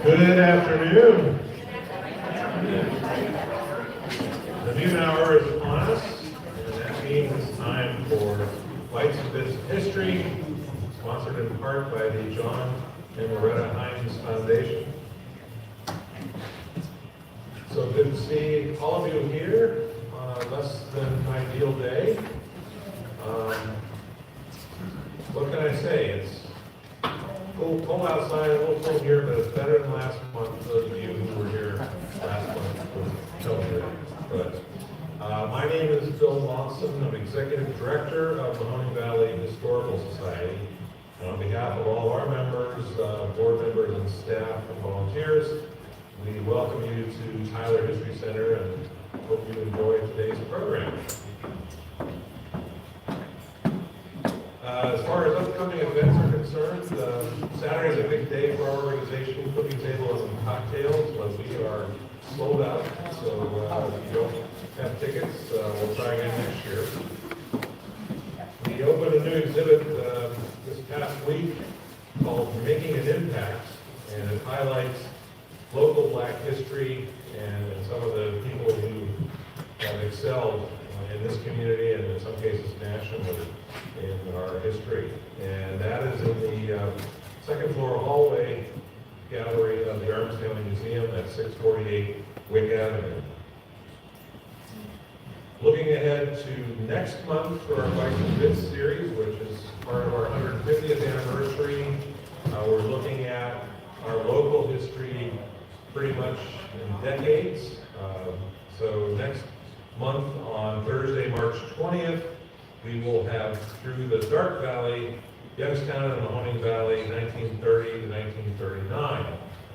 Good afternoon. The noon hour is upon us, and that means it's time for Bites and Bits of History, sponsored in part by the John and Loretta Hines Foundation. So good to see all of you here on a less than ideal day. What can I say? It's cold outside, a little cold here, but it's better than last month. Those of you who were here last month will tell me that. But my name is Bill Lawson. I'm Executive Director of Mahoning Valley Historical Society. And on behalf of all our members, board members, and staff and volunteers, we welcome you to Tyler History Center and hope you enjoy today's program. As far as upcoming events are concerned, Saturday is a big day for our organization, cooking tables and cocktails, but we are sold out, so if you don't have tickets, we'll try again next year. We opened a new exhibit this past week called Making an Impact, and it highlights local Black history and some of the people who have excelled in this community and in some cases nationally in our history. And that is in the second floor hallway gallery of the Arms Family Museum at 648 Wick Avenue. Looking ahead to next month for our Bites and Bits series, which is part of our 150th anniversary, we're looking at our local history pretty much in decades. So next month on Thursday, March 20th, we will have Through the Dark Valley, Youngstown and Mahoning Valley, 1930 to 1939.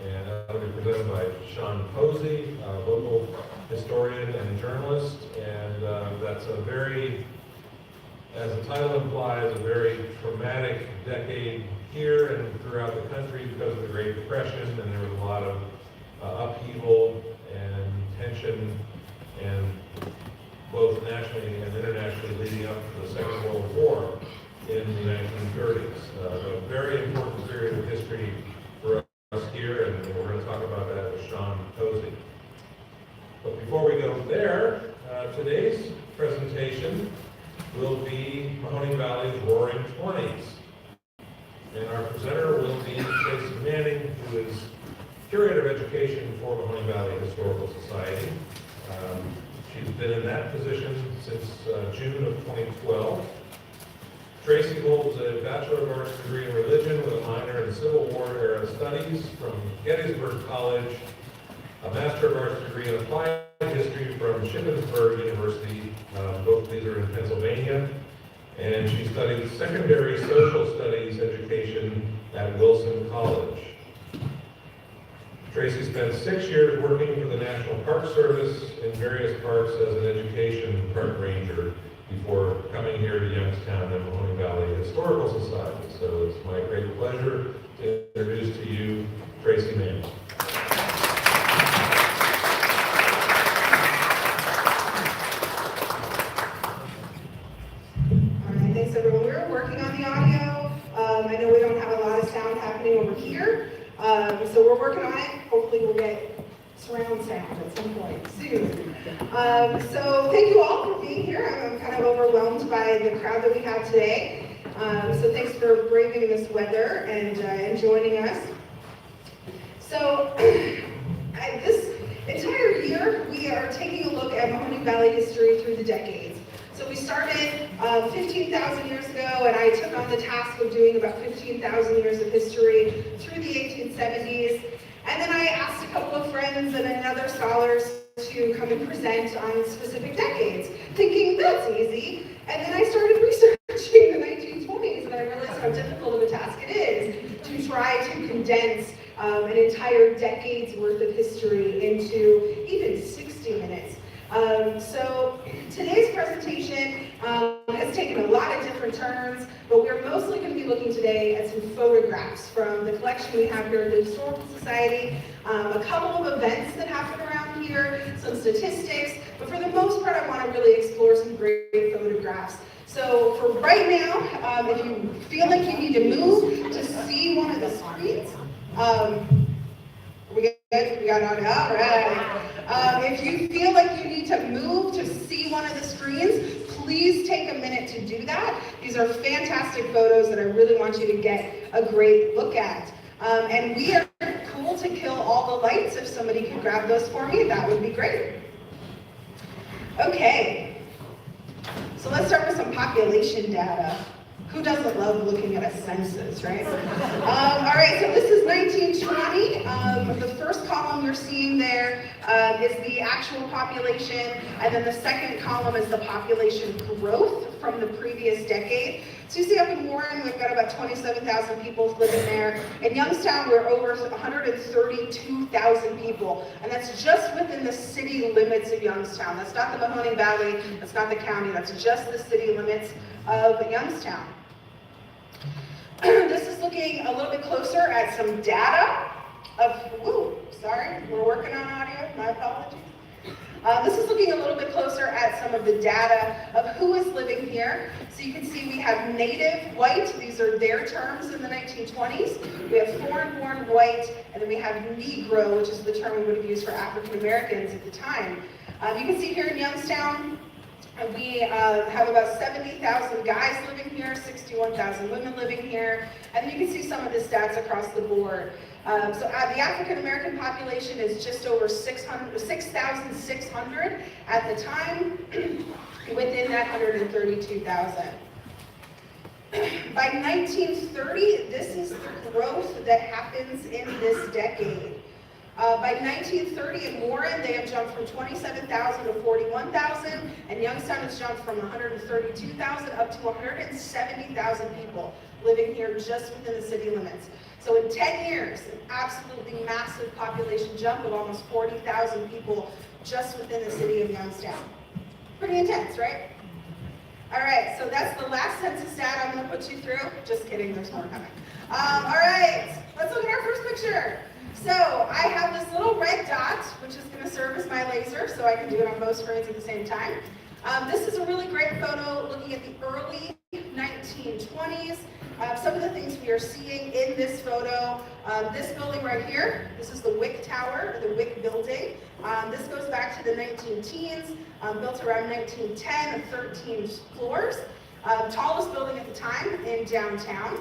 And that will be presented by Sean Posey, a local historian and journalist. And that's a very, as the title implies, a very traumatic decade here and throughout the country because of the Great Depression, and there was a lot of upheaval and tension, and both nationally and internationally leading up to the Second World War in the 1930s. A very important period of history for us here, and we're going to talk about that with Sean Posey. But before we go there, today's presentation will be Mahoning Valley's Roaring Twenties. And our presenter will be Tracy Manning, who is Curator of Education for Mahoning Valley Historical Society. She's been in that position since June of 2012. Tracy holds a Bachelor of Arts degree in Religion with a minor in Civil War era Studies from Gettysburg College, a Master of Arts degree in Applied History from Shippensburg University. Both of these are in Pennsylvania. And she studied Secondary Social Studies education at Wilson College. Tracy spent 6 years working for the National Park Service in various parks as an education park ranger before coming here to Youngstown and Mahoning Valley Historical Society. So it's my great pleasure to introduce to you Tracy Manning. All right, thanks everyone. We're working on the audio. I know we don't have a lot of sound happening over here. So we're working on it. Hopefully we'll get surround sound at some point soon. So thank you all for being here. I'm kind of overwhelmed by the crowd that we have today. So thanks for braving this weather and joining us. So this entire year we are taking a look at Mahoning Valley history through the decades. So we started 15,000 years ago, and I took on the task of doing about 15,000 years of history through the 1870s. And then I asked a couple of friends and other scholars to come and present on specific decades, thinking that's easy. And then I started researching the 1920s, and I realized how difficult of a task it is to try to condense an entire decade's worth of history into even 60 minutes. So today's presentation has taken a lot of different turns, but we're mostly going to be looking today at some photographs from the collection we have here at the Historical Society, a couple of events that happen around here, some statistics, but for the most part I want to really explore some great photographs. So for right now, if you feel like you need to move to see one of the screens, good? We got on, all right. If you feel like you need to move to see one of the screens, please take a minute to do that. These are fantastic photos that I really want you to get a great look at. And we are cool to kill all the lights. If somebody could grab those for me, that would be great. Okay, so let's start with some population data. Who doesn't love looking at a census, right? All right, so this is 1920. The first column you're seeing there is the actual population, and then the second column is the population growth from the previous decade. So you see up in Warren, we've got about 27,000 people living there. In Youngstown, we're over 132,000 people, and that's just within the city limits of Youngstown. That's not the Mahoning Valley, that's not the county, that's just the city limits of Youngstown. This is looking a little bit closer at some data of, sorry, we're working on audio, my apologies. This is looking a little bit closer at some of the data of who is living here. So you can see we have native white, these are their terms in the 1920s. We have foreign-born white, and then we have Negro, which is the term we would have used for African Americans at the time. You can see here in Youngstown, we have about 70,000 guys living here, 61,000 women living here, and then you can see some of the stats across the board. So the African American population is just over 6,600 at the time, within that 132,000. By 1930, this is the growth that happens in this decade. By 1930 in Warren, they have jumped from 27,000 to 41,000, and Youngstown has jumped from 132,000 up to 170,000 people living here just within the city limits. So in 10 years, an absolutely massive population jump of almost 40,000 people just within the city of Youngstown. Pretty intense, right? All right, so that's the last census data I'm going to put you through. Just kidding, there's more coming. All right, let's look at our first picture. So I have this little red dot, which is going to serve as my laser, so I can do it on both screens at the same time. This is a really great photo looking at the early 1920s. Some of the things we are seeing in this photo, this building right here, this is the Wick Tower, or the Wick Building. This goes back to the 19-teens, built around 1910, 13 floors. Tallest building at the time in downtown.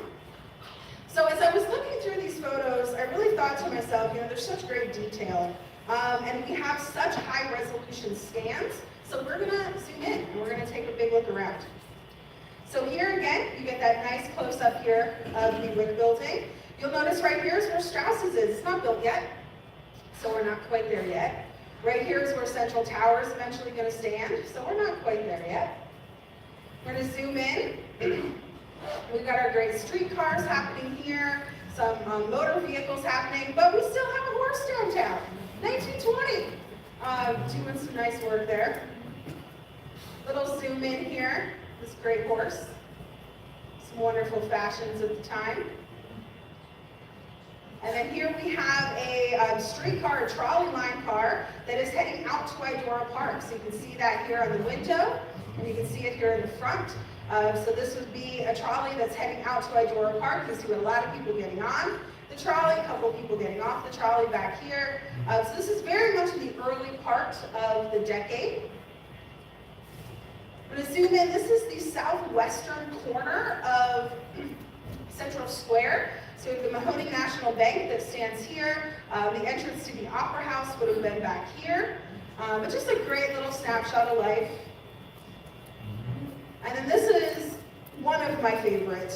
So as I was looking through these photos, I really thought to myself, you know, there's such great detail, and we have such high resolution scans, so we're going to zoom in, and we're going to take a big look around. So here again, you get that nice close-up here of the Wick Building. You'll notice right here is where Strauss's is. It's not built yet, so we're not quite there yet. Right here is where Central Tower is eventually going to stand, so we're not quite there yet. We're going to zoom in. We've got our great streetcars happening here, some motor vehicles happening, but we still have a horse downtown. 1920. Doing some nice work there. Little zoom in here. This great horse. Some wonderful fashions at the time. And then here we have a streetcar, a trolley line car that is heading out to Idora Park. So you can see that here on the window, and you can see it here in the front. So this would be a trolley that's heading out to Idora Park. You see a lot of people getting on the trolley, a couple people getting off the trolley back here. So this is very much in the early part of the decade. I'm going to zoom in. This is the southwestern corner of Central Square. So the Mahoning National Bank that stands here. The entrance to the Opera House would have been back here. But just a great little snapshot of life. And then this is one of my favorite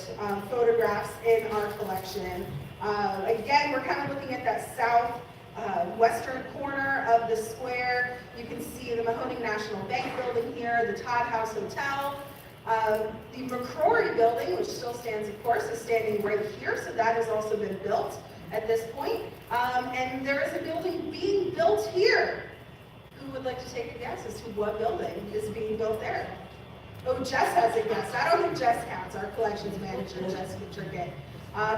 photographs in our collection. Again, we're kind of looking at that southwestern corner of the square. You can see the Mahoning National Bank building here, the Todd House Hotel. The McCrory building, which still stands, of course, is standing right here, so that has also been built at this point. And there is a building being built here. Who would like to take a guess as to what building is being built there? Oh, Jess has a guess. I don't think Jess counts. Our collections manager, Jess Trickett.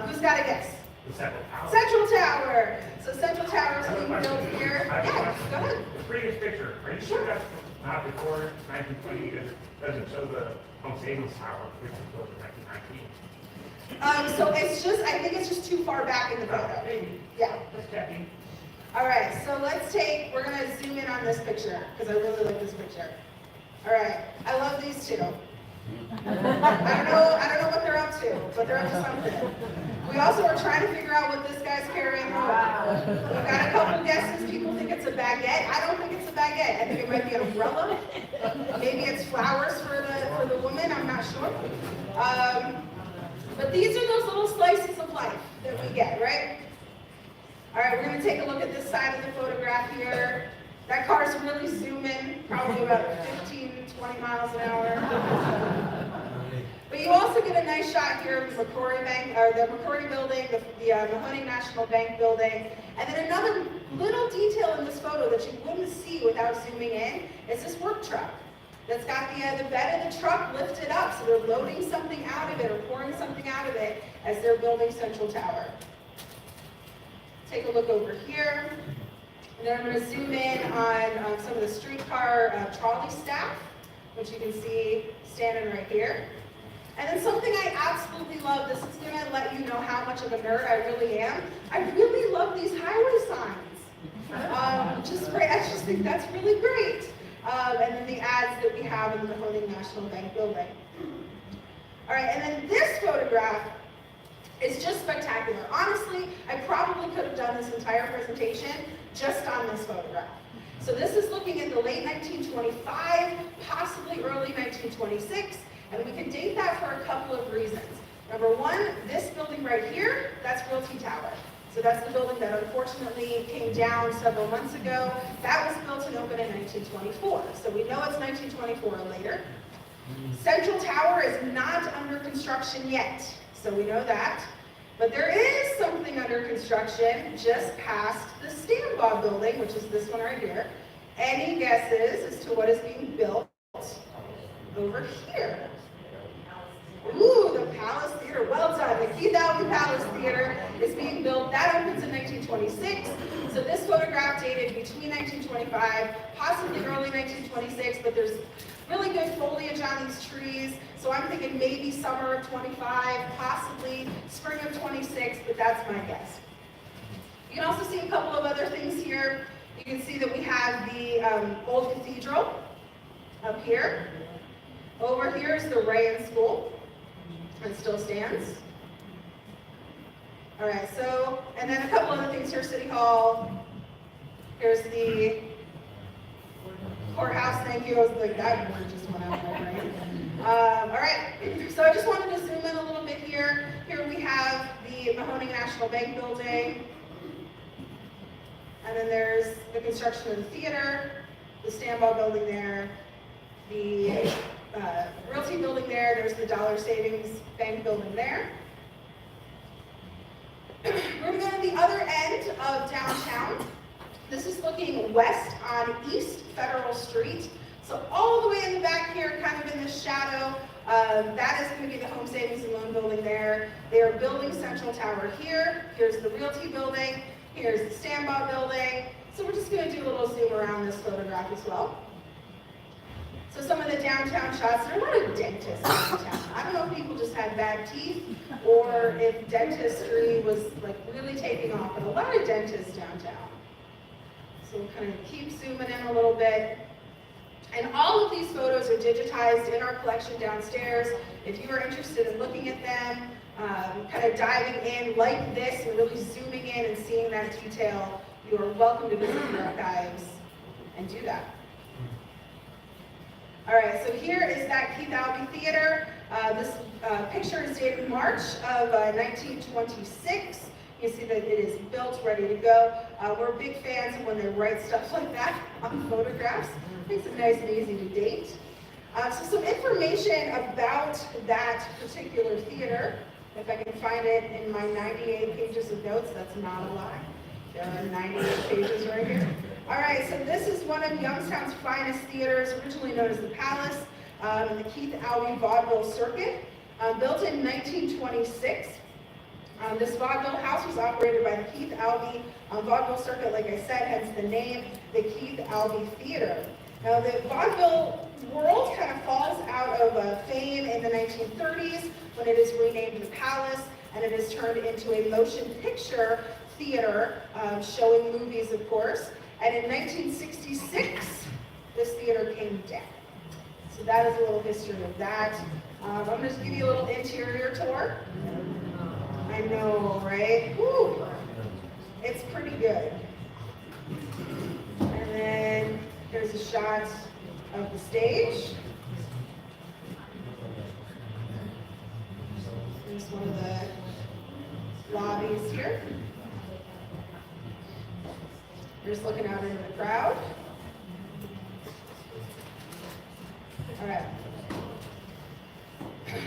Who's got a guess? The Central Tower. Central Tower. So Central Tower is being built here. Yeah, go ahead. The previous picture, are you sure that's not before 1920? It doesn't show the home savings tower, which was built in 1919. So it's just, I think it's just too far back in the photo. Maybe. Yeah. Just checking. All right, so we're gonna zoom in on this picture, because I really like this picture. All right, I love these two. I don't know what they're up to, but they're up to something. We also are trying to figure out what this guy's carrying home. We've got a couple guesses. People think it's a baguette. I don't think it's a baguette. I think it might be an umbrella. Maybe it's flowers for the woman. I'm not sure. But these are those little slices of life that we get, right? All right, we're going to take a look at this side of the photograph here. That car's really zooming, probably about 15, 20 miles an hour. But you also get a nice shot here of the McCrory Bank, or the McCrory building, the Mahoning National Bank building. And then another little detail in this photo that you wouldn't see without zooming in is this work truck that's got the bed of the truck lifted up, so they're loading something out of it or pouring something out of it as they're building Central Tower. Take a look over here. And then I'm going to zoom in on some of the streetcar trolley staff, which you can see standing right here. And then something I absolutely love, this is going to let you know how much of a nerd I really am. I really love these highway signs. Just great. I just think that's really great. And then the ads that we have in the Mahoning National Bank building. All right, and then this photograph is just spectacular. Honestly, I probably could have done this entire presentation just on this photograph. So this is looking at the late 1925, possibly early 1926, and we can date that for a couple of reasons. Number one, this building right here, that's Realty Tower. So that's the building that unfortunately came down several months ago. That was built and opened in 1924. So we know it's 1924 or later. Central Tower is not under construction yet. So we know that. But there is something under construction just past the Stambaugh building, which is this one right here. Any guesses as to what is being built over here? Ooh, the Palace Theater. Well done. The Keith Albee Palace Theater is being built. That opens in 1926. So this photograph dated between 1925, possibly early 1926, but there's really good foliage on these trees. So I'm thinking maybe summer of 25, possibly spring of 26, but that's my guess. You can also see a couple of other things here. You can see that we have the old cathedral up here. Over here is the Rayan School. It still stands. All right, so, and then a couple other things here, City Hall. Here's the courthouse, thank you. I was like, that word just went out of my brain. All right, so I just wanted to zoom in a little bit here. Here we have the Mahoning National Bank building. And then there's the construction of the theater, the Stambaugh building there, the Realty building there, there's the Dollar Savings Bank building there. We're going to go to the other end of downtown. This is looking west on East Federal Street. So all the way in the back here, kind of in the shadow, that is going to be the Home Savings and Loan building there. They are building Central Tower here. Here's the Realty building. Here's the Stambaugh building. So we're just going to do a little zoom around this photograph as well. So some of the downtown shots, there are a lot of dentists downtown. I don't know if people just had bad teeth or if dentistry was like really taking off, but a lot of dentists downtown. So we'll kind of keep zooming in a little bit. And all of these photos are digitized in our collection downstairs. If you are interested in looking at them, kind of diving in like this and really zooming in and seeing that detail, you are welcome to visit the archives and do that. All right, so here is that Keith Albee Theater. This picture is dated March of 1926. You see that it is built, ready to go. We're big fans of when they write stuff like that on photographs. Makes it nice and easy to date. So some information about that particular theater. If I can find it in my 98 pages of notes, that's not a lie. There are 98 pages right here. All right, so this is one of Youngstown's finest theaters, originally known as the Palace, in the Keith Albee Vaudeville Circuit, built in 1926. This vaudeville house was operated by the Keith Albee Vaudeville Circuit, like I said, hence the name, the Keith Albee Theater. Now, the vaudeville world kind of falls out of fame in the 1930s when it is renamed the Palace. and it is turned into a motion picture theater showing movies, of course. And in 1966, this theater came down. So that is a little history of that. I'm going to just give you a little interior tour. I know, right? Woo. It's pretty good. And then here's a shot of the stage. Here's one of the lobbies here. You're just looking out into the crowd. All right.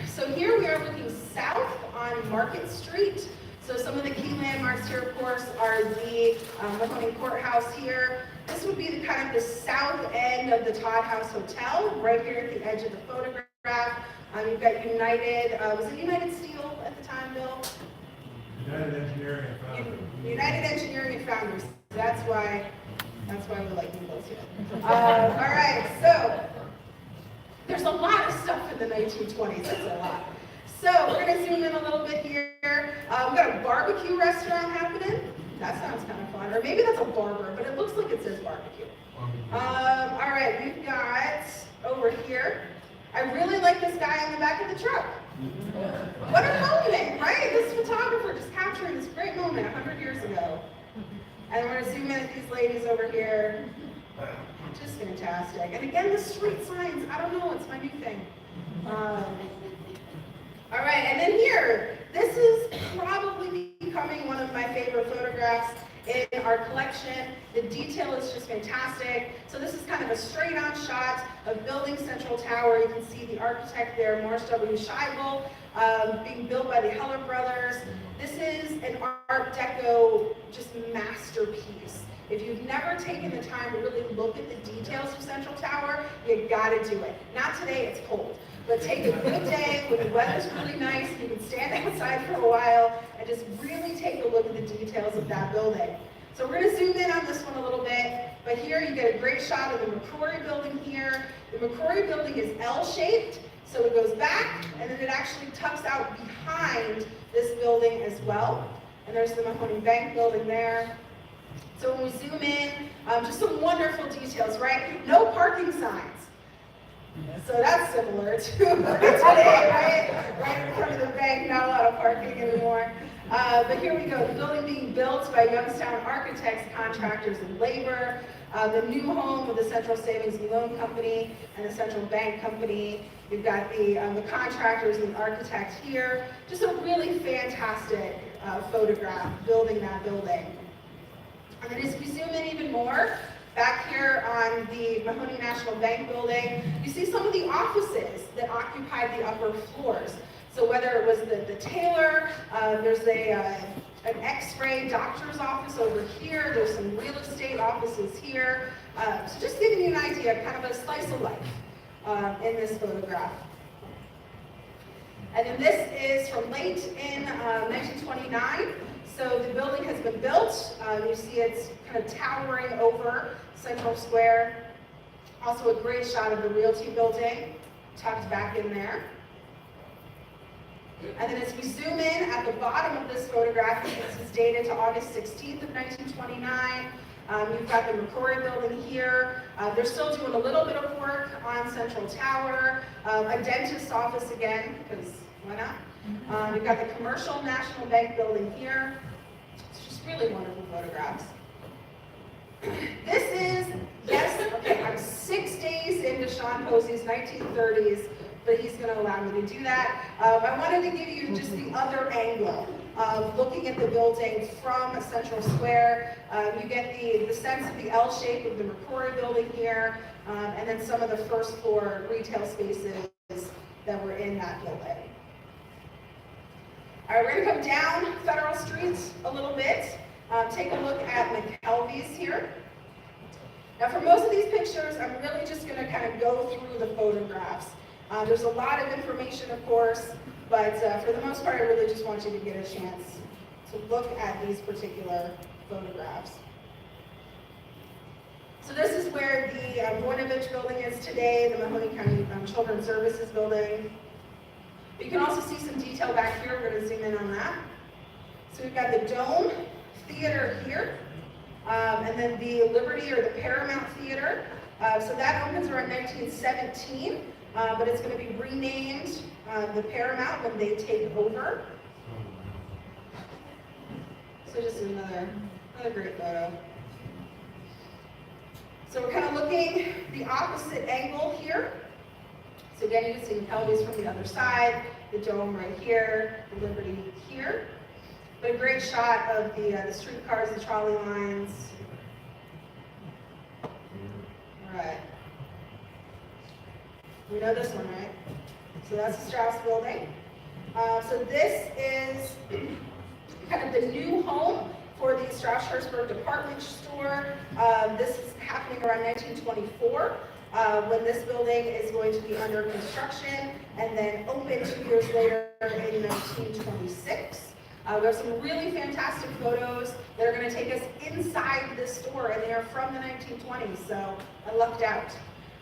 So here we are looking south on Market Street. So some of the key landmarks here, of course, are the Mahoning Courthouse here. This would be the kind of the south end of the Todd House Hotel, right here at the edge of the photograph. You've got United, was it United Steel at the time, Bill? United Engineering and Founders. United Engineering and Founders. That's why we like you both here. All right, so there's a lot of stuff in the 1920s. That's a lot. So we're going to zoom in a little bit here. We've got a barbecue restaurant happening. That sounds kind of fun. Or maybe that's a barber, but it looks like it says barbecue. All right, we've got over here. I really like this guy in the back of the truck. What a moment, right? This photographer just capturing this great moment 100 years ago. And we're going to zoom in at these ladies over here. Just fantastic. And again, the street signs, I don't know, it's my new thing. All right, and then here, this is probably becoming one of my favorite photographs in our collection. The detail is just fantastic. So this is kind of a straight-on shot of building Central Tower. You can see the architect there, Morris W. Scheibel, being built by the Heller brothers. This is an Art Deco just masterpiece. If you've never taken the time to really look at the details of Central Tower, you gotta do it. Not today, it's cold. But take a good day when the weather's really nice and you can stand outside for a while and just really take a look at the details of that building. So we're gonna zoom in on this one a little bit, but here you get a great shot of the McCrory building here. The McCrory building is L-shaped, so it goes back and then it actually tucks out behind this building as well. And there's the Mahoning Bank building there. So when we zoom in, just some wonderful details, right? No parking signs. So that's similar to today, right? Right in front of the bank, not a lot of parking anymore. But here we go, the building being built by Youngstown architects, contractors, and labor. The new home of the Central Savings and Loan Company and the Central Bank Company. We've got the contractors and the architect here. Just a really fantastic photograph building that building. And then as we zoom in even more, back here on the Mahoning National Bank building, you see some of the offices that occupied the upper floors. So whether it was the tailor, there's an X-ray doctor's office over here, there's some real estate offices here. So just giving you an idea, kind of a slice of life in this photograph. And then this is from late in 1929. So the building has been built. You see it's kind of towering over Central Square. Also a great shot of the Realty building tucked back in there. And then as we zoom in at the bottom of this photograph, this is dated to August 16th of 1929. You've got the McCrory building here. They're still doing a little bit of work on Central Tower. A dentist's office again, because why not? You've got the Commercial National Bank building here. It's just really wonderful photographs. This is, yes, okay, I'm 6 days into Sean Posey's 1930s, but he's going to allow me to do that. I wanted to give you just the other angle of looking at the building from Central Square. You get the sense of the L shape of the McCrory building here, and then some of the first floor retail spaces that were in that building. All right, we're going to come down Federal Street a little bit, take a look at McKelvey's here. Now for most of these pictures, I'm really just going to kind of go through the photographs. There's a lot of information, of course, but for the most part, I really just want you to get a chance to look at these particular photographs. So this is where the Voinovich building is today, the Mahoning County Children's Services building. But you can also see some detail back here. We're going to zoom in on that. So we've got the Dome Theater here, and then the Liberty or the Paramount Theater. So that opens around 1917, but it's going to be renamed the Paramount when they take over. So just another great photo. So we're kind of looking the opposite angle here. So again, you can see the Pelvis from the other side, the Dome right here, the Liberty here. But a great shot of the streetcars, the trolley lines. All right. We know this one, right? So that's the Strauss building. So this is kind of the new home for the Strauss-Hertzberg department store. This is happening around 1924, when this building is going to be under construction and then open 2 years later in 1926. We have some really fantastic photos that are going to take us inside this store, and they are from the 1920s, so I lucked out.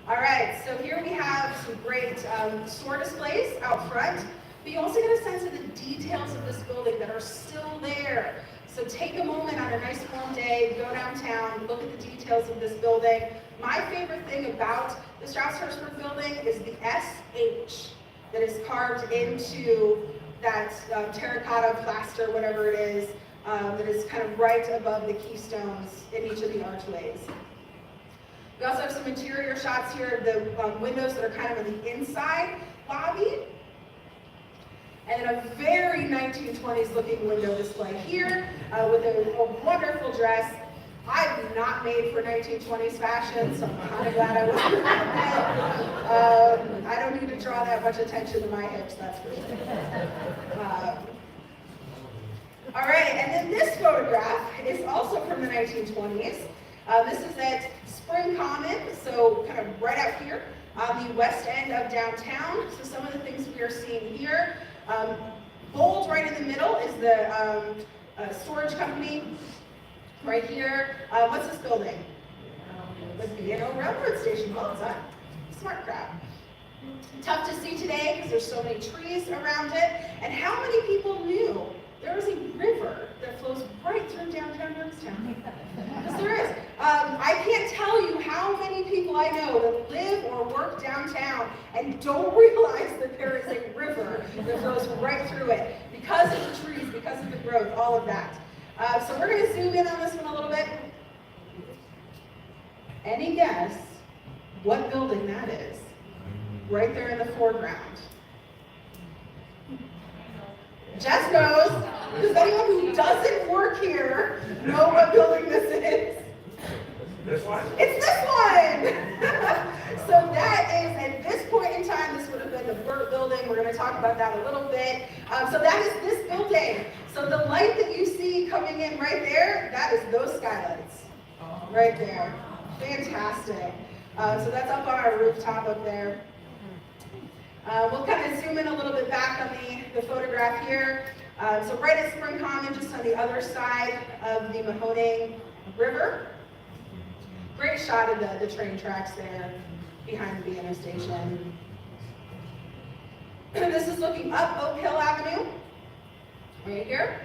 All right, so here we have some great store displays out front, but you also get a sense of the details of this building that are still there. So take a moment on a nice warm day, go downtown, look at the details of this building. My favorite thing about the Strauss-Hertzberg building is the SH that is carved into that terracotta plaster, whatever it is, that is kind of right above the keystones in each of the archways. We also have some interior shots here of the windows that are kind of in the inside lobby. And then a very 1920s looking window display here with a wonderful dress. I'm not made for 1920s fashion, so I'm kind of glad I wasn't that. I don't need to draw that much attention to my hips, that's for sure. All right, and then this photograph is also from the 1920s. This is at Spring Common, so kind of right out here on the west end of downtown. So some of the things we are seeing here. Bold right in the middle is the storage company. Right here, what's this building? The B&O Railroad Station. Well done. Smart crowd. Tough to see today because there's so many trees around it. And how many people knew there is a river that flows right through downtown Youngstown? Because there is. I can't tell you how many people I know that live or work downtown and don't realize that there is a river that flows right through it because of the trees, because of the growth, all of that. So we're going to zoom in on this one a little bit. Any guess what building that is? Right there in the foreground. Jess knows. Does anyone who doesn't work here know what building this is? This one? It's this one! So that is, at this point in time, this would have been the Burt building. We're going to talk about that a little bit. So that is this building. So the light that you see coming in right there, that is those skylights. Right there. Fantastic. So that's up on our rooftop up there. We'll kind of zoom in a little bit back on the photograph here. So right at Spring Common, just on the other side of the Mahoning River. Great shot of the train tracks there behind the B&O station. This is looking up Oak Hill Avenue, right here.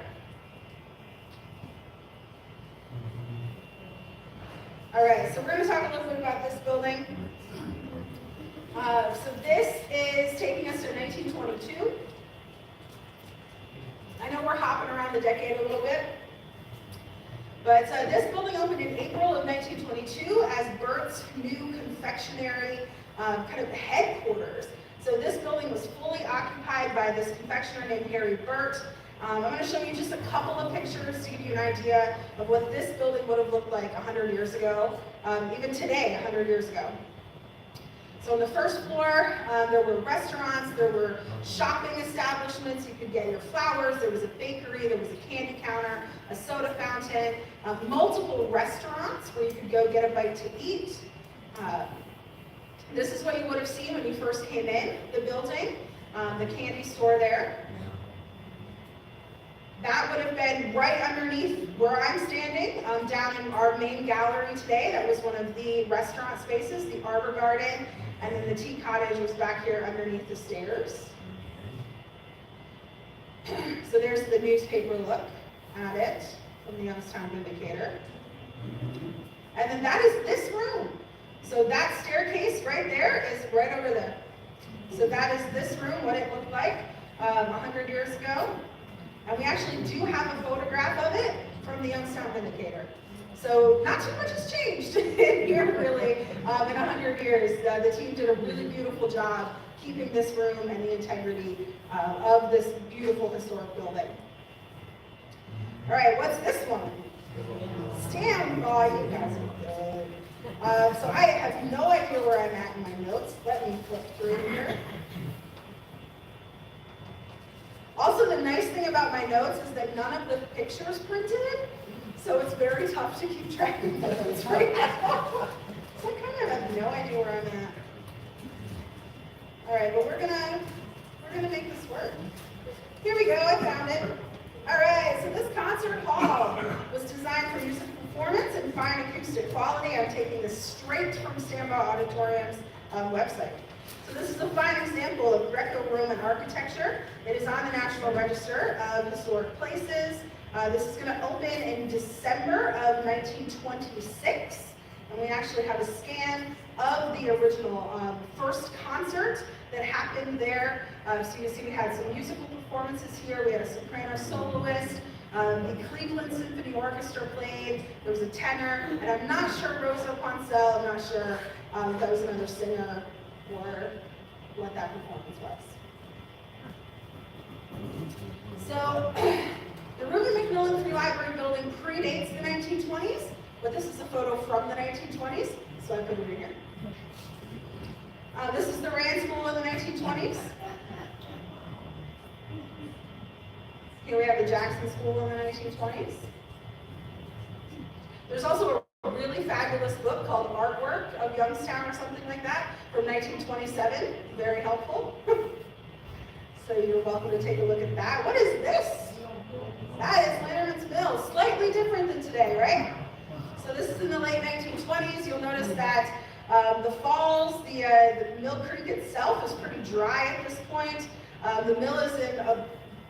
All right, so we're going to talk a little bit about this building. So this is taking us to 1922. I know we're hopping around the decade a little bit, but this building opened in April of 1922 as Burt's new confectionery kind of headquarters. So this building was fully occupied by this confectioner named Harry Burt. I'm going to show you just a couple of pictures to give you an idea of what this building would have looked like 100 years ago, even today, 100 years ago. So on the first floor, there were restaurants, there were shopping establishments, you could get your flowers, there was a bakery, there was a candy counter, a soda fountain, multiple restaurants where you could go get a bite to eat. This is what you would have seen when you first came in the building, the candy store there. That would have been right underneath where I'm standing, down in our main gallery today. That was one of the restaurant spaces, the Arbor Garden, and then the tea cottage was back here underneath the stairs. So there's the newspaper look at it from the Youngstown Vindicator. And then that is this room. So that staircase right there is right over there. So that is this room, what it looked like 100 years ago. And we actually do have a photograph of it from the Youngstown Vindicator. So not too much has changed in here really in 100 years. The team did a really beautiful job keeping this room and the integrity of this beautiful historic building. All right, what's this one? Stand by, you guys are good. So I have no idea where I'm at in my notes. Let me flip through here. Also, the nice thing about my notes is that none of the pictures printed, so it's very tough to keep track of those right now. So I kind of have no idea where I'm at. All right, but we're gonna make this work. Here we go, I found it. All right, so this concert hall was designed for music performance and fine acoustic quality. I'm taking this straight from Stambaugh Auditorium's website. So this is a fine example of Greco-Roman architecture. It is on the National Register of Historic Places. This is going to open in December of 1926. And we actually have a scan of the original first concert that happened there. So you can see we had some musical performances here. We had a soprano soloist. The Cleveland Symphony Orchestra played. There was a tenor. And I'm not sure Rosa Poncel, I'm not sure if that was another singer or what that performance was. So the Reuben McMillan Free Library building predates the 1920s, but this is a photo from the 1920s, so I put it in here. This is the Rand School in the 1920s. Here we have the Jackson School in the 1920s. There's also a really fabulous book called Artwork of Youngstown or something like that from 1927. Very helpful. So you're welcome to take a look at that. What is this? That is Lanterman's Mill. Slightly different than today, right? So this is in the late 1920s. You'll notice that the falls, the Mill Creek itself is pretty dry at this point. The mill is in a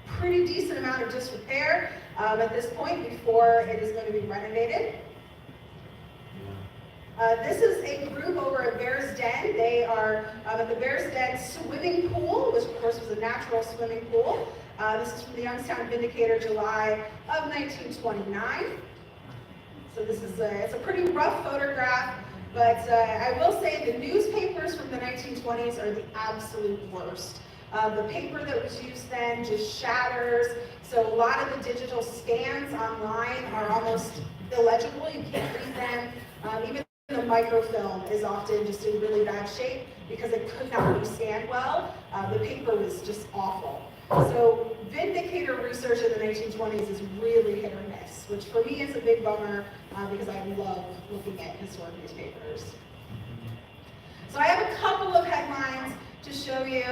pretty decent amount of disrepair at this point before it is going to be renovated. This is a group over at Bear's Den. They are at the Bear's Den swimming pool, which of course was a natural swimming pool. This is from the Youngstown Vindicator, July of 1929. So this is it's a pretty rough photograph, but I will say the newspapers from the 1920s are the absolute worst. The paper that was used then just shatters, so a lot of the digital scans online are almost illegible. You can't read them. Even the microfilm is often just in really bad shape because it could not be scanned well. The paper was just awful. So Vindicator research in the 1920s is really hit or miss, which for me is a big bummer because I love looking at historic newspapers. So I have a couple of headlines to show you.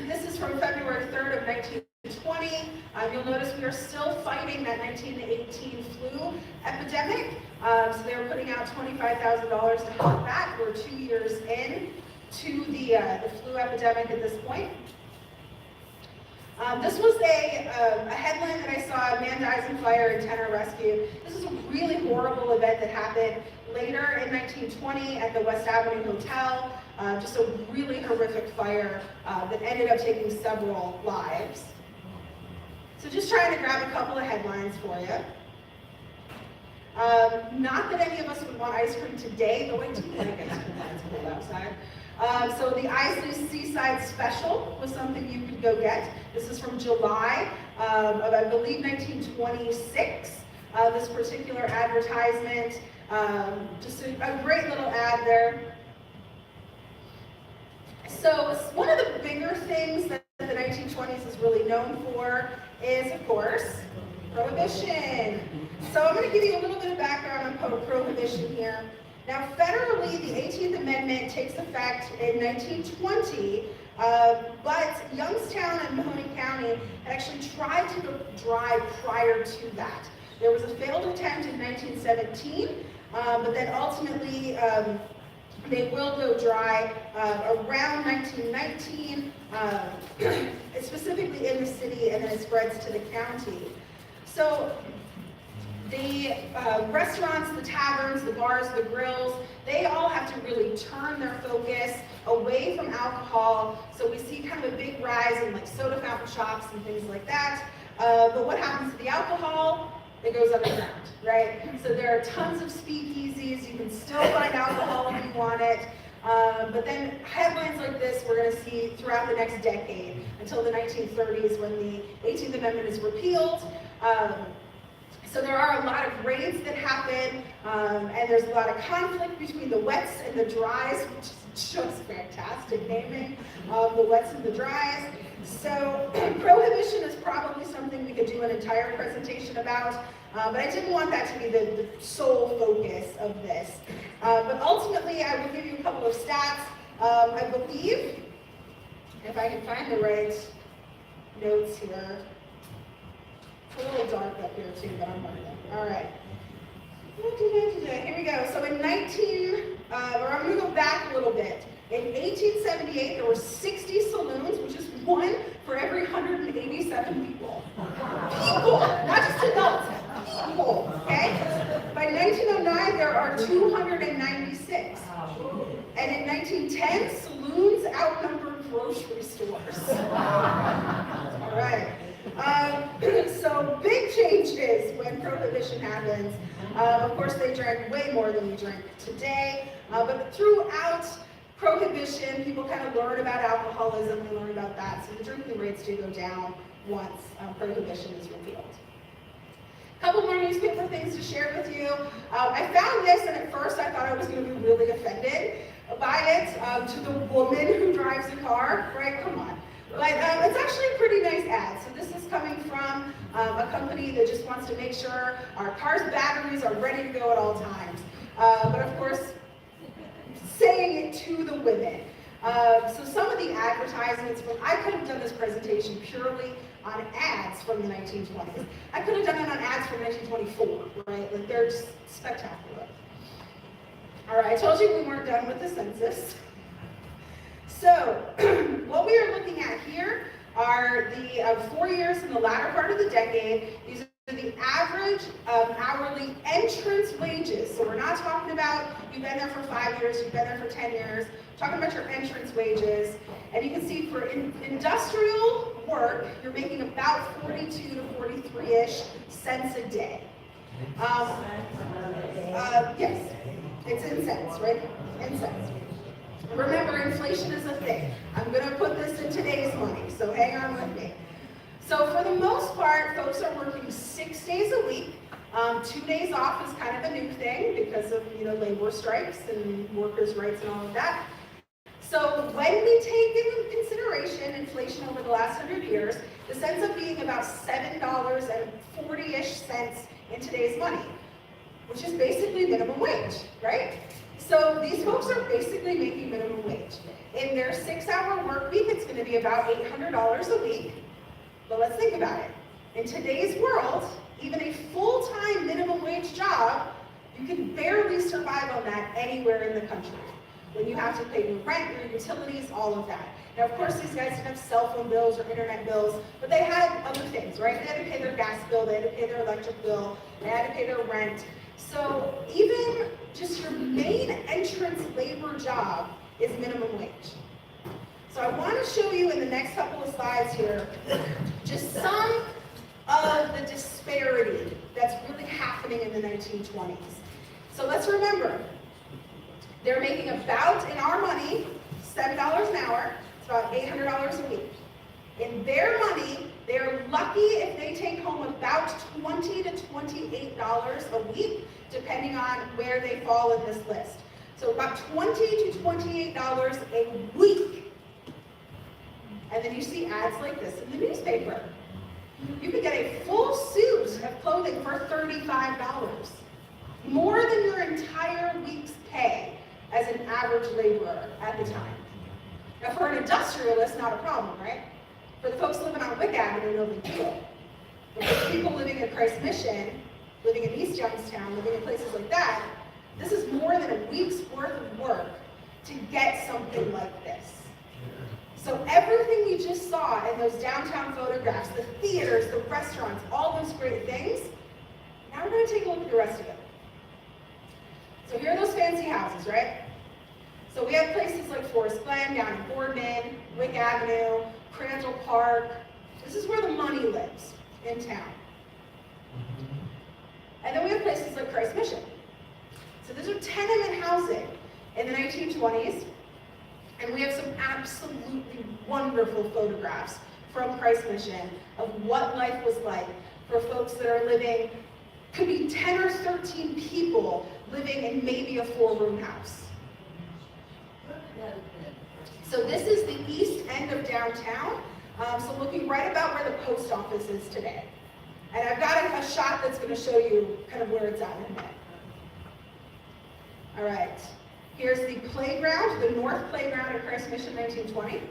This is from February 3rd of 1920. You'll notice we are still fighting that 1918 flu epidemic. So they were putting out $25,000 to help that. We're 2 years in to the flu epidemic at this point. This was a headline that I saw, a man dies in fire and 10 are rescued. This is a really horrible event that happened later in 1920 at the West Avenue Hotel. Just a really horrific fire that ended up taking several lives. So just trying to grab a couple of headlines for you. Not that any of us would want ice cream today, though I do like ice cream when it's cold outside. So the Isley Seaside Special was something you could go get. This is from July of, I believe, 1926. This particular advertisement, just a great little ad there. So one of the bigger things that the 1920s is really known for is, of course, Prohibition. So I'm going to give you a little bit of background on Prohibition here. Now, federally, the 18th Amendment takes effect in 1920, but Youngstown and Mahoning County had actually tried to go dry prior to that. There was a failed attempt in 1917, but then ultimately They will go dry around 1919, specifically in the city, and then it spreads to the county. So the restaurants, the taverns, the bars, the grills, they all have to really turn their focus away from alcohol. So we see kind of a big rise in like soda fountain shops and things like that. But what happens to the alcohol? It goes underground, right? So there are tons of speakeasies. You can still find alcohol if you want it. But then headlines like this we're going to see throughout the next decade until the 1930s when the 18th Amendment is repealed. So there are a lot of raids that happen, and there's a lot of conflict between the wets and the dries, which is just fantastic naming, the wets and the dries. So prohibition is probably something we could do an entire presentation about, but I didn't want that to be the sole focus of this. But ultimately, I will give you a couple of stats. I believe, if I can find the right notes here, it's a little dark up here too, but I'm finding it. All right. Here we go. So in I'm going to go back a little bit. In 1878, there were 60 saloons, which is one for every 187 people. People, not just adults. People, okay? By 1909, there are 296. And in 1910, saloons outnumbered grocery stores. All right. So big changes when prohibition happens. Of course, they drank way more than we drink today. But throughout Prohibition, people kind of learn about alcoholism, they learn about that. So the drinking rates do go down once Prohibition is repealed. A couple more newspaper things to share with you. I found this, and at first I thought I was going to be really offended by it, to the woman who drives a car, right? Come on. But it's actually a pretty nice ad. So this is coming from a company that just wants to make sure our car's batteries are ready to go at all times. But of course, saying it to the women. So some of the advertisements, I could have done this presentation purely on ads from the 1920s. I could have done it on ads from 1924, right? Like they're just spectacular. All right, I told you we weren't done with the census. So what we are looking at here are the 4 years in the latter part of the decade. These are the average hourly entrance wages. So we're not talking about you've been there for 5 years, you've been there for 10 years. We're talking about your entrance wages. And you can see for industrial work, you're making about 42 to 43-ish cents a day. Yes, it's in cents, right? In cents. Remember, inflation is a thing. I'm going to put this in today's money, so hang on with me. So for the most part, folks are working 6 days a week. 2 days off is kind of a new thing because of labor strikes and workers' rights and all of that. So when we take into consideration inflation over the last 100 years, this ends up being about $7.40-ish in today's money, which is basically minimum wage, right? So these folks are basically making minimum wage. In their 6-hour work week, it's going to be about $800 a week. But let's think about it. In today's world, even a full-time minimum wage job, you can barely survive on that anywhere in the country. When you have to pay your rent, your utilities, all of that. Now, of course, these guys didn't have cell phone bills or internet bills, but they had other things, right? They had to pay their gas bill, they had to pay their electric bill, they had to pay their rent. So even just your main entrance labor job is minimum wage. So I want to show you in the next couple of slides here just some of the disparity that's really happening in the 1920s. So let's remember, they're making about, in our money, $7 an hour. It's about $800 a week. In their money, they're lucky if they take home about $20 to $28 a week, depending on where they fall in this list. So about $20 to $28 a week. And then you see ads like this in the newspaper. You could get a full suit of clothing for $35. More than your entire week's pay as an average laborer at the time. Now for an industrialist, not a problem, right? For the folks living on Wick Avenue, no big deal. But for people living in Christ Mission, living in East Youngstown, living in places like that, this is more than a week's worth of work to get something like this. So everything you just saw in those downtown photographs, the theaters, the restaurants, all those great things, now we're going to take a look at the rest of it. So here are those fancy houses, right? So we have places like Forest Glen, down in Boardman, Wick Avenue, Crandall Park. This is where the money lives in town. And then we have places like Christ Mission. So these are tenement housing in the 1920s. And we have some absolutely wonderful photographs from Christ Mission of what life was like for folks that are living, could be 10 or 13 people living in maybe a 4-room house. So this is the east end of downtown, so looking right about where the post office is today. And I've got a shot that's going to show you kind of where it's at in a minute. All right, here's the playground, the north playground at Christ Mission 1920.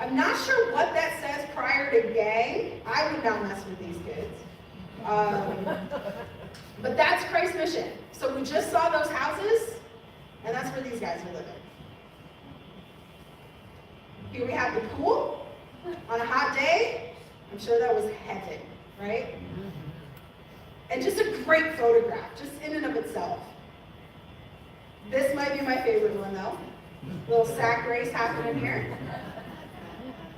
I'm not sure what that says prior to gang. I would not mess with these kids. But that's Christ Mission. So we just saw those houses, and that's where these guys are living. Here we have the pool on a hot day. I'm sure that was heaven, right? And just a great photograph, just in and of itself. This might be my favorite one, though. Little sack race happening here.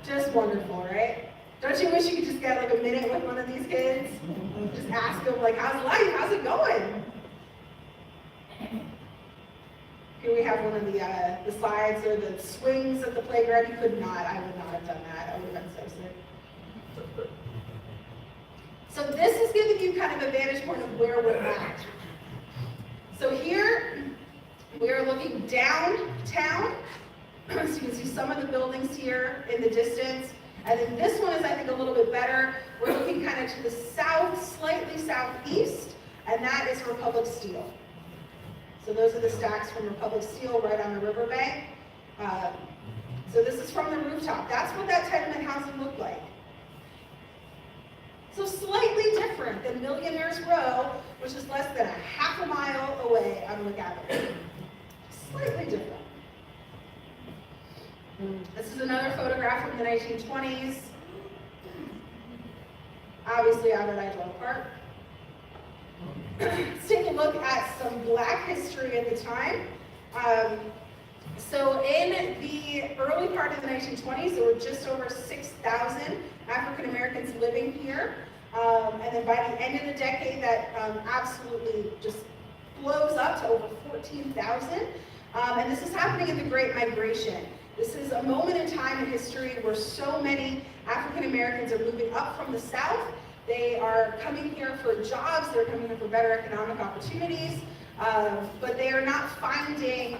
Just wonderful, right? Don't you wish you could just get like a minute with one of these kids? Just ask them, like, how's life? How's it going? Here we have one of the slides or the swings at the playground. You could not, I would not have done that. I would have been so sick. So this is giving you kind of a vantage point of where we're at. So here, we are looking downtown. So you can see some of the buildings here in the distance. And then this one is, I think, a little bit better. We're looking kind of to the south, slightly southeast, and that is Republic Steel. So those are the stacks from Republic Steel right on the riverbank. So this is from the rooftop. That's what that tenement housing looked like. So slightly different than Millionaire's Row, which is less than a half a mile away on Wick Avenue. Slightly different. This is another photograph from the 1920s. Obviously out at Idle Park. Let's take a look at some Black history at the time. So in the early part of the 1920s, there were just over 6,000 African Americans living here. And then by the end of the decade, that absolutely just blows up to over 14,000. And this is happening in the Great Migration. This is a moment in time in history where so many African Americans are moving up from the South. They are coming here for jobs, they're coming here for better economic opportunities, but they are not finding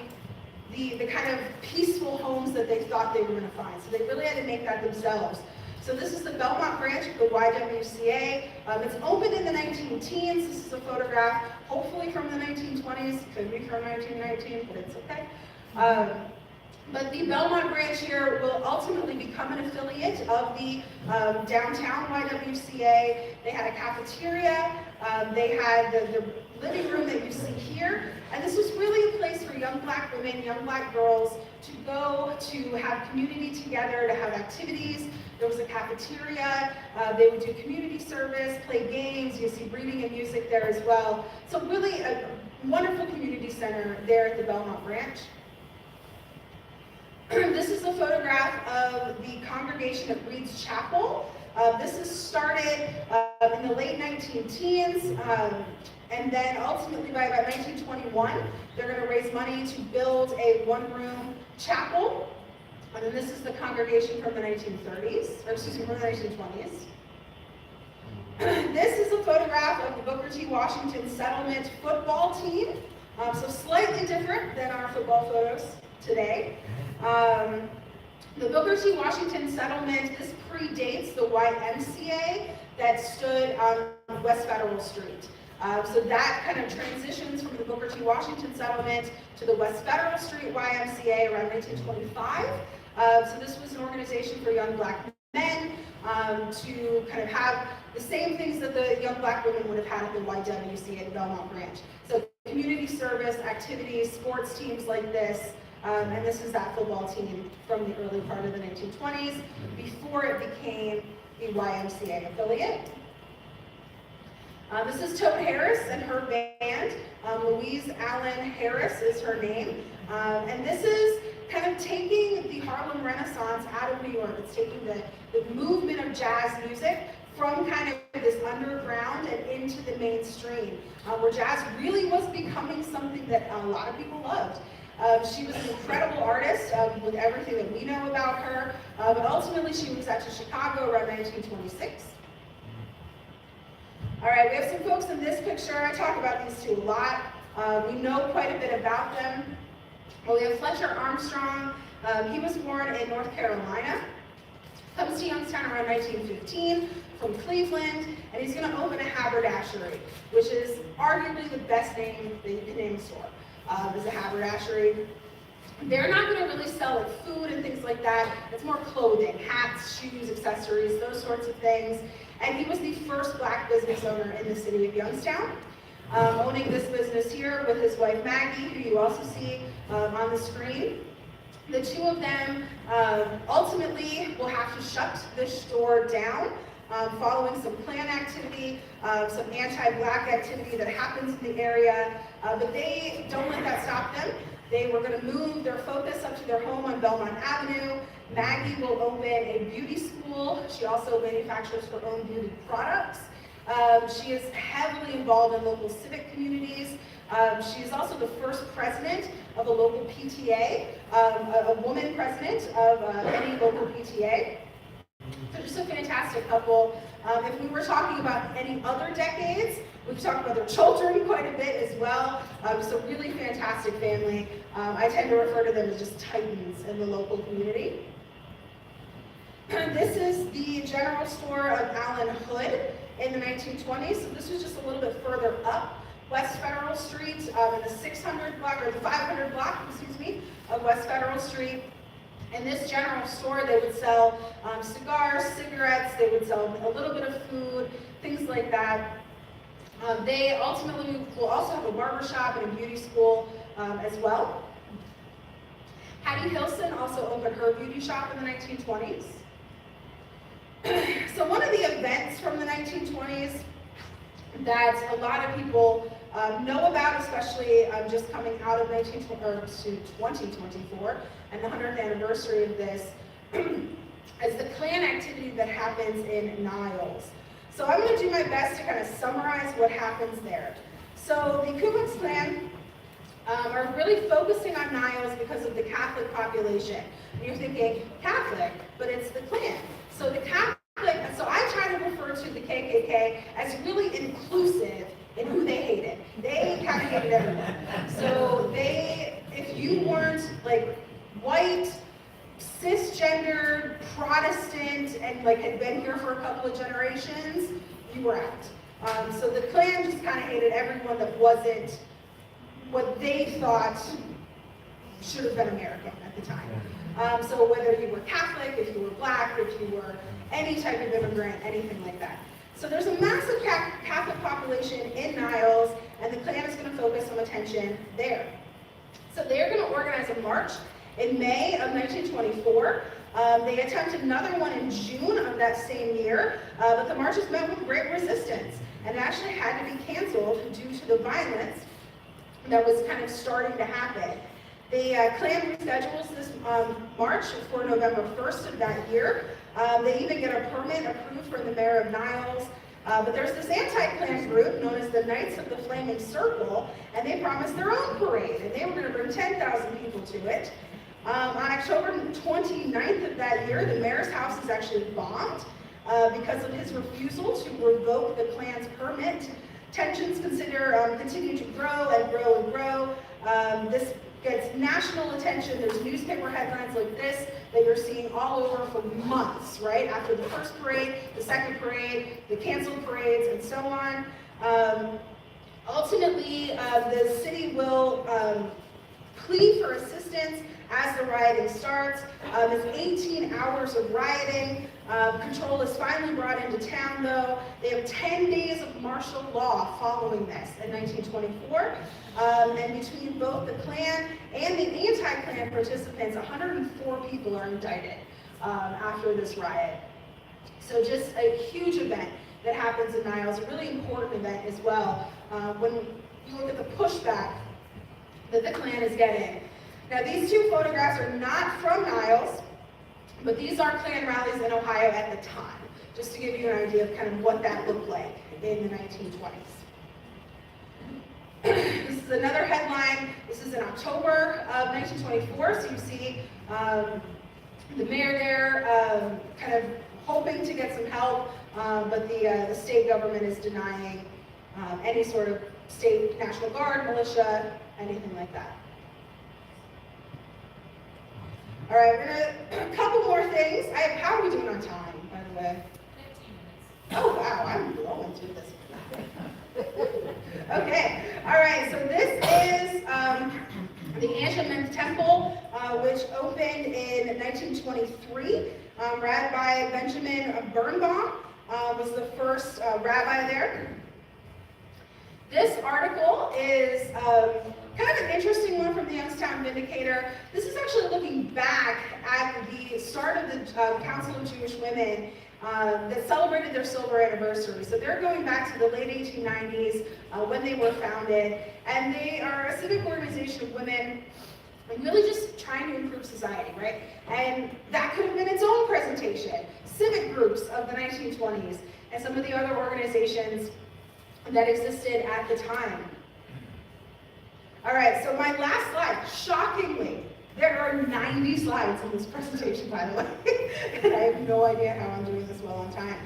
the kind of peaceful homes that they thought they were going to find. So they really had to make that themselves. So this is the Belmont branch of the YWCA. It's opened in the 19-teens. This is a photograph, hopefully from the 1920s. Could be from 1919, but it's okay. But the Belmont branch here will ultimately become an affiliate of the downtown YWCA. They had a cafeteria. They had the living room that you see here. And this was really a place for young Black women, young Black girls to go to have community together, to have activities. There was a cafeteria. They would do community service, play games. You see reading and music there as well. So really a wonderful community center there at the Belmont branch. This is a photograph of the congregation of Reed's Chapel. This is started in the late 19-teens, and then ultimately by about 1921, they're going to raise money to build a one-room chapel. And then this is the congregation from the 1930s, or excuse me, from the 1920s. This is a photograph of the Booker T. Washington Settlement football team, so slightly different than our football photos today. The Booker T. Washington Settlement, this predates the YMCA that stood on West Federal Street. So that kind of transitions from the Booker T. Washington Settlement to the West Federal Street YMCA around 1925. So this was an organization for young Black men to kind of have the same things that the young Black women would have had at the YWCA, the Belmont branch. So community service, activities, sports teams like this, and this is that football team from the early part of the 1920s, before it became the YMCA affiliate. This is Toad Harris and her band. Louise Allen Harris is her name. And this is kind of taking the Harlem Renaissance out of New York. It's taking the movement of jazz music from kind of this underground and into the mainstream, where jazz really was becoming something that a lot of people loved. She was an incredible artist with everything that we know about her, but ultimately she moves out to Chicago around 1926. All right, we have some folks in this picture. I talk about these two a lot. We know quite a bit about them. Well, we have Fletcher Armstrong. He was born in North Carolina. Comes to Youngstown around 1915 from Cleveland, and he's going to open a haberdashery, which is arguably the best name that you can name a store, is a haberdashery. They're not going to really sell like food and things like that. It's more clothing, hats, shoes, accessories, those sorts of things. And he was the first Black business owner in the city of Youngstown, owning this business here with his wife Maggie, who you also see on the screen. The two of them ultimately will have to shut this store down following some Klan activity, some anti-Black activity that happens in the area, but they don't let that stop them. They were going to move their focus up to their home on Belmont Avenue. Maggie will open a beauty school. She also manufactures her own beauty products. She is heavily involved in local civic communities. She is also the first president of a local PTA, a woman president of any local PTA. So just a fantastic couple. If we were talking about any other decades, we've talked about their children quite a bit as well. So really fantastic family. I tend to refer to them as just titans in the local community. This is the general store of Allen Hood in the 1920s. So this was just a little bit further up West Federal Street in the 600 block, or the 500 block, excuse me, of West Federal Street. In this general store, they would sell cigars, cigarettes, they would sell a little bit of food, things like that. They ultimately will also have a barber shop and a beauty school as well. Hattie Hilson also opened her beauty shop in the 1920s. So one of the events from the 1920s that a lot of people know about, especially just coming out of 2024 and the 100th anniversary of this, is the Klan activity that happens in Niles. So I'm going to do my best to kind of summarize what happens there. So the Ku Klux Klan are really focusing on Niles because of the Catholic population. And you're thinking, Catholic, but it's the Klan. So the Catholic, so I try to refer to the KKK as really inclusive in who they hated. They kind of hated everyone. So if you weren't like white, cisgender, Protestant, and like had been here for a couple of generations, you were out. So the Klan just kind of hated everyone that wasn't what they thought should have been American at the time. So whether you were Catholic, if you were Black, if you were any type of immigrant, anything like that. So there's a massive Catholic population in Niles, and the Klan is going to focus some attention there. So they're going to organize a march in May of 1924. They attempted another one in June of that same year, but the marches met with great resistance and actually had to be canceled due to the violence that was kind of starting to happen. The Klan reschedules this march for November 1st of that year. They even get a permit approved from the mayor of Niles. But there's this anti-Klan group known as the Knights of the Flaming Circle, and they promised their own parade, and they were going to bring 10,000 people to it. On October 29th of that year, the mayor's house is actually bombed because of his refusal to revoke the Klan's permit. Tensions continue to grow and grow and grow. This gets national attention. There's newspaper headlines like this that you're seeing all over for months, right? After the first parade, the second parade, the canceled parades, and so on. Ultimately, the city will plead for assistance as the rioting starts. There's 18 hours of rioting. Control is finally brought into town Youngstown, though, they have 10 days of martial law following this in 1924. And between both the Klan and the anti-Klan participants, 104 people are indicted after this riot. So just a huge event that happens in Niles, a really important event as well, when you look at the pushback that the Klan is getting. Now, these two photographs are not from Niles, but these are Klan rallies in Ohio at the time, just to give you an idea of kind of what that looked like in the 1920s. This is another headline. This is in October of 1924, so you see the mayor there kind of hoping to get some help, but the state government is denying any sort of state National Guard, militia, anything like that. All right, we're gonna, a couple more things. How are we doing on time, by the way? 15 minutes. Oh, wow, I'm blowing through this. Okay, all right, so this is the Anshan Temple, which opened in 1923. Rabbi Benjamin Birnbaum was the first rabbi there. This article is kind of an interesting one from the Youngstown Vindicator. This is actually looking back at the start of the Council of Jewish Women that celebrated their silver anniversary. So they're going back to the late 1890s when they were founded, and they are a civic organization of women and really just trying to improve society, right? And that could have been its own presentation. Civic groups of the 1920s and some of the other organizations that existed at the time. All right, so my last slide, shockingly, there are 90 slides in this presentation, by the way, and I have no idea how I'm doing this well on time.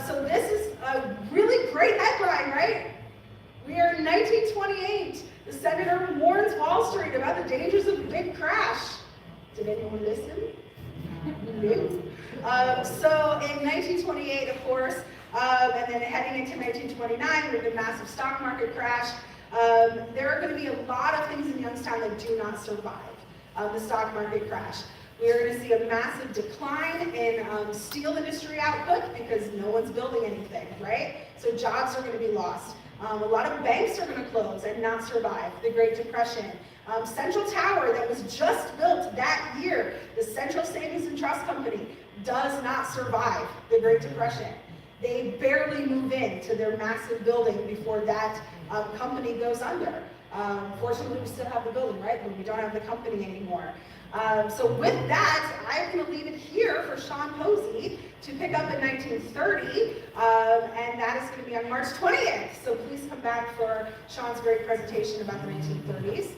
So this is a really great headline, right? We are in 1928. The senator warns Wall Street about the dangers of a big crash. Did anyone listen? No. So in 1928, of course, and then heading into 1929 with the massive stock market crash, there are going to be a lot of things in Youngstown that do not survive the stock market crash. We are going to see a massive decline in steel industry output because no one's building anything, right? So jobs are going to be lost. A lot of banks are going to close and not survive the Great Depression. Central Tower that was just built that year, the Central Savings and Trust Company, does not survive the Great Depression. They barely move into their massive building before that company goes under. Fortunately, we still have the building, right? But we don't have the company anymore. So with that, I'm going to leave it here for Sean Posey to pick up in 1930, and that is going to be on March 20th. So please come back for Sean's great presentation about the 1930s.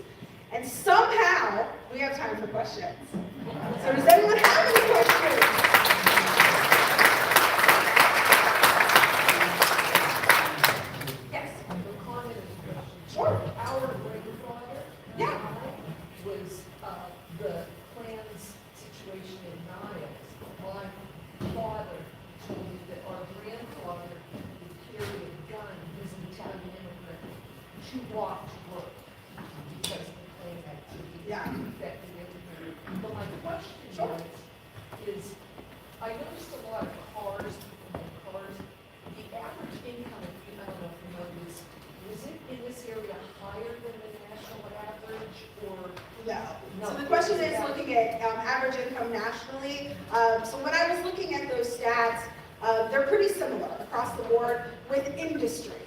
And somehow, we have time for questions. So does anyone have any questions? Sure. Our grandfather was the Klan's situation in Niles. My father told me that our grandfather would carry a gun, he was an Italian immigrant, to walk to work because the Klan activity affected everything. But my question is, I noticed a lot of cars, people had cars. The average income, I don't know if you know this, was it in this area higher than the national average, or? No. So the question is looking at average income nationally. So when I was looking at those stats, they're pretty similar across the board with industry.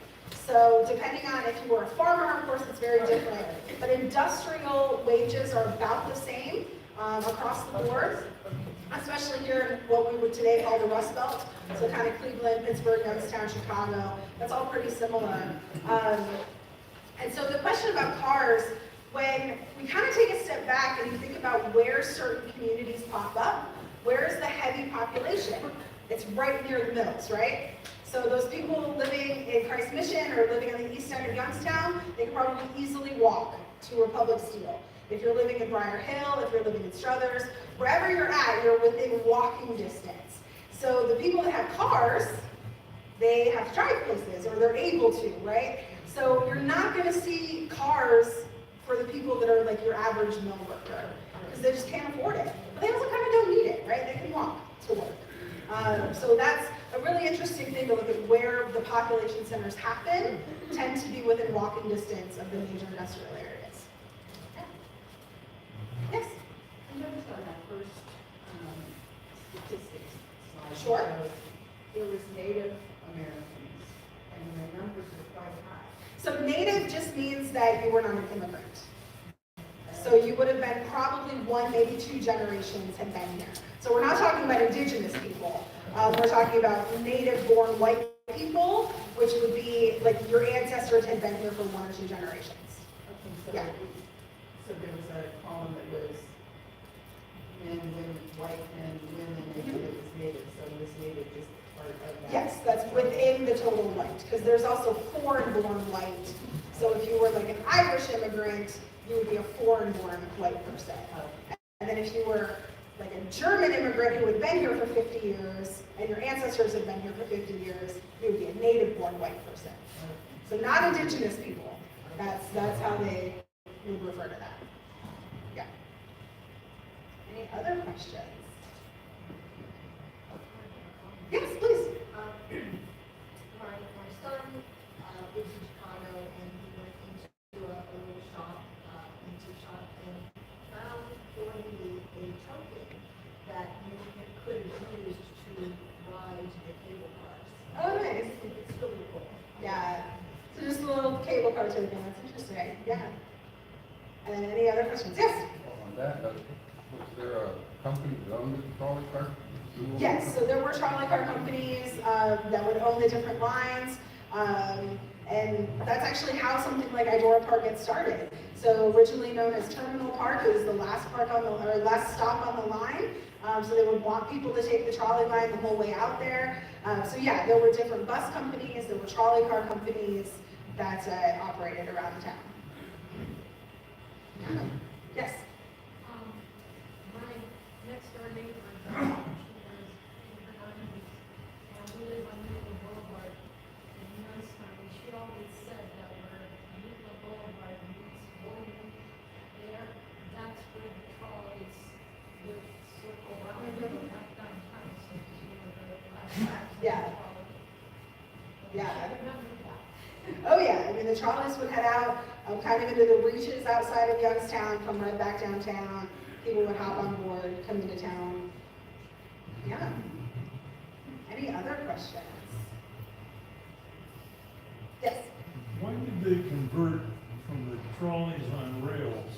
So depending on if you were a farmer, of course it's very different. But industrial wages are about the same across the board, especially here in what we would today call the Rust Belt. So kind of Cleveland, Pittsburgh, Youngstown, Chicago, that's all pretty similar. And so the question about cars, when we kind of take a step back and you think about where certain communities pop up, where's the heavy population? It's right near the mills, right? So those people living in Christ Mission or living on the east end of Youngstown, they can probably easily walk to Republic Steel. If you're living in Briar Hill, if you're living in Struthers, wherever you're at, you're within walking distance. So the people that have cars, they have to drive places, or they're able to, right? So you're not going to see cars for the people that are like your average mill worker, because they just can't afford it. But they also kind of don't need it, right? They can walk to work. So that's a really interesting thing to population centers happen tend to be within walking distance of the major industrial areas. Yes? I noticed on that first statistics slide. Sure. There was Native Americans, and the numbers are quite high. So native just means that you were not an immigrant. So you would have been probably one, maybe two generations had been here. So we're not talking about indigenous people. We're talking about native-born white people, which would be like your ancestors had been here for one or two generations. Okay, so, Yeah. so there was a column that was men, women, white men, women, and then it was Native, so was Native just part of that? Yes, that's within the total white, because there's also foreign-born white. So if you were like an Irish immigrant, you would be a foreign-born white person. And then if you were like a German immigrant who had been here for 50 years, and your ancestors had been here for 50 years, you would be a native-born white person. So not indigenous people. That's how they would refer to that. Yeah. Any other questions? Yes, please. My son lives in Chicago, and he went into a little shop, and found for me a token that you could have used to ride the cable cars. Oh, nice. It's really cool. Yeah. So just a little cable car token. That's interesting. Yeah. And then any other questions? Yes. On that, was there a company that owned the trolley car? Yes, so there were trolley car companies that would own the different lines, and that's actually how something like Idora Park gets started. So originally known as Terminal Park, it was the last park on the, or last stop on the line. So they would want people to take the trolley line the whole way out there. So yeah, there were different bus companies, there were trolley car companies that operated around town. Yeah. Yes. My next door neighbor, she was in her 90s, and we live on Newton Boulevard. And once she always said that where Newton Boulevard meets Mahoning, there, that's where the trolleys would circle around and go back downtown. So she was the last. Yeah. Yeah. I remember that. Oh yeah, I mean the trolleys would head out kind of into the reaches outside of Youngstown, come right back downtown. People would hop on board, come into town. Yeah. Any other questions? Yes. When did they convert from the trolleys on rails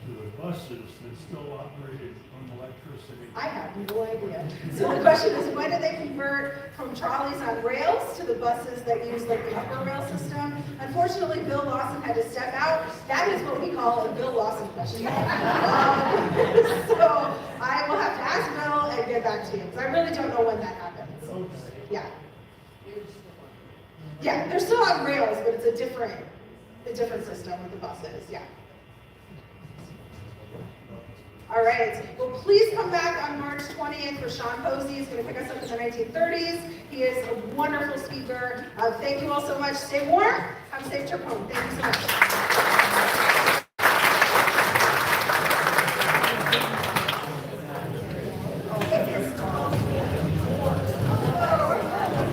to the buses that still operated on electricity? I have no idea. So the question is, when did they convert from trolleys on rails to the buses that use like the upper rail system? Unfortunately, Bill Lawson had to step out. That is what we call a Bill Lawson question. So I will have to ask Bill and get back to you, because I really don't know when that happens. Yeah. Yeah, they're still on rails, but it's a different system with the buses, yeah. All right, well, please come back on March 20th for Sean Posey. He's going to pick us up in the 1930s. He is a wonderful speaker. Thank you all so much. Stay warm. Have a safe trip home. Thank you so much.